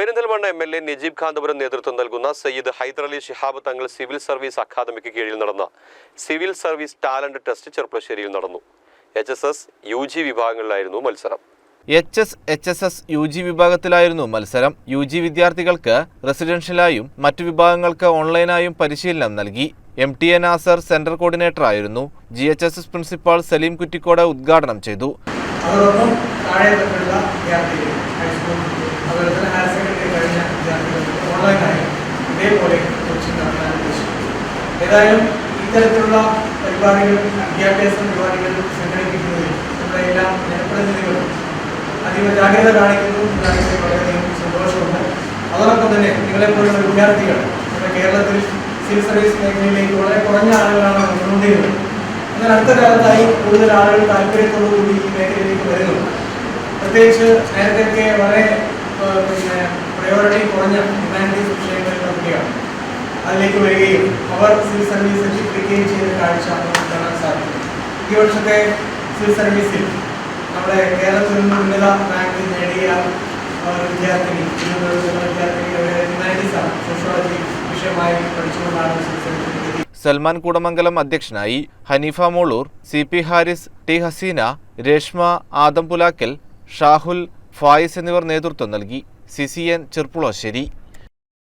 Perinthalmanna MLA Najeeb Kanthapuram നേതൃത്വം നൽകുന്ന Sayyid Hyderali Shihab Thangal civil service academic കീഴിൽ നടന്ന സിവിൽ സർവീസ് ടാലന്റ് ടെസ്റ്റ് ചെർപ്പളശ്ശേരിയിൽ നടന്നു. HSS UG വിഭാഗങ്ങളിലായിരുന്നു മത്സരം. HSS UG വിഭാഗത്തിലായിരുന്നു മത്സരം. UG വിദ്യാർത്ഥികൾക്ക് റെസിഡൻഷ്യലായും മറ്റു വിഭാഗങ്ങൾക്ക് ഓൺലൈനായും പരിശീലനം നൽകി. MTA നാസർ സെന്റർ കോർഡിനേറ്റർ ആയിരുന്നു. GHSS പ്രിൻസിപ്പാൾ സലീം കുറ്റിക്കോട് ഉദ്ഘാടനം ചെയ്തു. ഏതായാലും ഇത്തരത്തിലുള്ള പരിപാടികൾ വിദ്യാഭ്യാസ പരിപാടികൾ സംഘടിപ്പിക്കുന്നതിൽ നമ്മളെല്ലാം ജനപ്രതിനിധികളും അതീവ ജാഗ്രത കാണിക്കുന്നു വളരെയധികം സന്തോഷമുണ്ട്. അതോടൊപ്പം തന്നെ നിങ്ങളെപ്പോലുള്ള വിദ്യാർത്ഥികൾ നമ്മുടെ കേരളത്തിൽ സിവിൽ സർവീസ് മേഖലയിലേക്ക് വളരെ കുറഞ്ഞ ആളുകളാണ് വന്നുകൊണ്ടിരുന്നത്. എന്നാൽ അടുത്ത കാലത്തായി കൂടുതൽ ആളുകൾ താല്പര്യത്തോടുകൂടി ഈ മേഖലയിലേക്ക് വരുന്നു. പ്രത്യേകിച്ച് നേരത്തെയൊക്കെ വളരെ പ്രയോറിറ്റി കുറഞ്ഞ ഹ്യൂമാനിറ്റീസ് വിഷയങ്ങളിൽ നോക്കുകയാണ് അതിലേക്ക് വരികയും അവർ സിവിൽ സർവീസ് എത്തിപ്പിടിക്കുകയും ചെയ്ത കാഴ്ച നമുക്ക് കാണാൻ സാധിക്കും. ഈ വർഷത്തെ സിവിൽ സർവീസിൽ നമ്മുടെ കേരളത്തിൽ നിന്ന് ഉന്നത റാങ്ക് നേടിയ വിദ്യാർത്ഥിനി ഹ്യൂമാനിറ്റീസ് ആണ്, സോഷ്യോളജി വിഷയമായി പഠിച്ചുകൊണ്ടാണ് സിവിൽ സർവീസിൽ. സൽമാൻ കൂടമംഗലം അധ്യക്ഷനായി. ഹനീഫ മോളൂർ, CP ഹാരിസ്, T ഹസീന, രേഷ്മ, ആദം പുലാക്കൽ, ഷാഹുൽ, ഫായിസ് എന്നിവർ നേതൃത്വം നൽകി. CCN ചെർപ്പളശ്ശേരി.